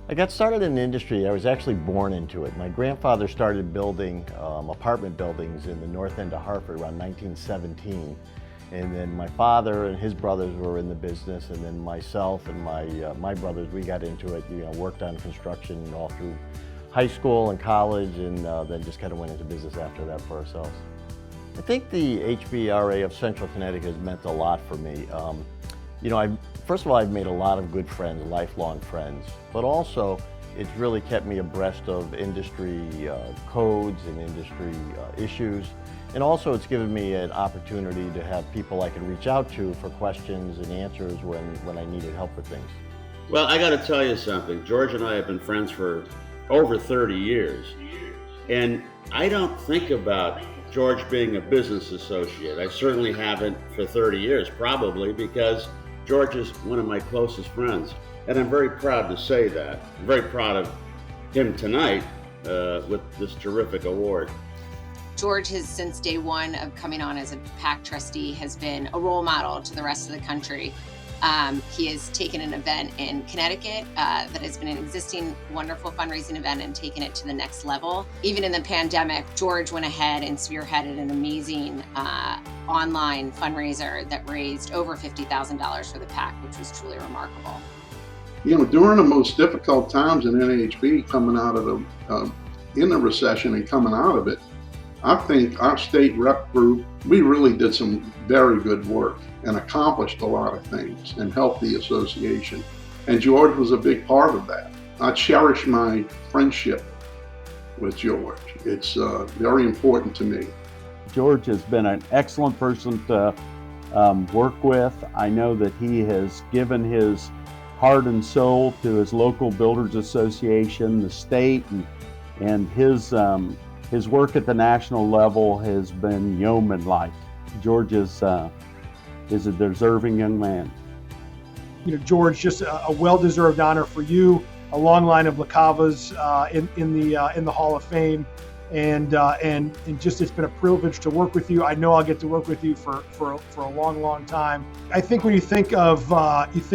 I got started in the industry. I was actually born into it. My grandfather started building apartment buildings in the north end of Hartford around 1917. And then my father and his brothers were in the business, and then myself and my brothers, we got into it, worked on construction all through high school and college, and then just kind of went into business after that for ourselves. I think the HBRA of Central Connecticut has meant a lot for me. First of all, I've made a lot of good friends, lifelong friends, but also it's really kept me abreast of industry codes and industry issues. And also it's given me an opportunity to have people I can reach out to for questions and answers when I needed help with things. Well, I got to tell you something. George and I have been friends for over 30 years. And I don't think about George being a business associate. I certainly haven't for 30 years, probably because George is one of my closest friends. And I'm very proud to say that. I'm very proud of him tonight with this terrific award. George has, since day one of coming on as a PAC trustee, has been a role model to the rest of the country. He has taken an event in Connecticut that has been an existing wonderful fundraising event and taken it to the next level. Even in the pandemic, George went ahead and spearheaded an amazing online fundraiser that raised over $50,000 for the PAC, which was truly remarkable. During the most difficult times in NHB, coming out of in the recession and coming out of it, I think our state rep group, we really did some very good work and accomplished a lot of things and helped the association. And George was a big part of that. I cherish my friendship with George. It's very important to me. George has been an excellent person to work with. I know that he has given his heart and soul to his local builders association, the state, and his work at the national level has been yeoman-like. George is a deserving young man. George, just a well-deserved honor for you, a long line of LaCavas in the Hall of Fame, and just it's been a privilege to work with you. I know I'll get to work with you for a long time. I think when you think of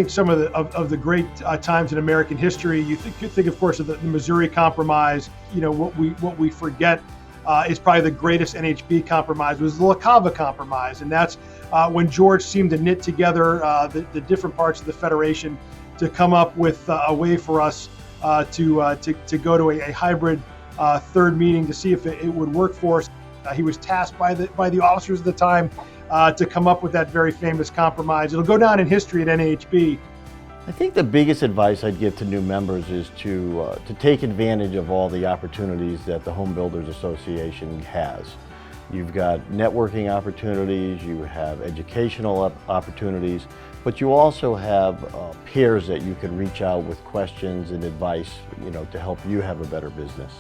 some of the great times in American history, you think of course of the Missouri Compromise. What we forget is probably the greatest NHB compromise was the LaCava Compromise, and that's when George seemed to knit together the different parts of the Federation to come up with a way for us to go to a hybrid third meeting to see if it would work for us. He was tasked by the officers at the time to come up with that very famous compromise. It'll go down in history at NHB. I think the biggest advice I'd give to new members is to take advantage of all the opportunities that the Home Builders Association has. You've got networking opportunities, you have educational opportunities, but you also have peers that you can reach out with questions and advice, to help you have a better business.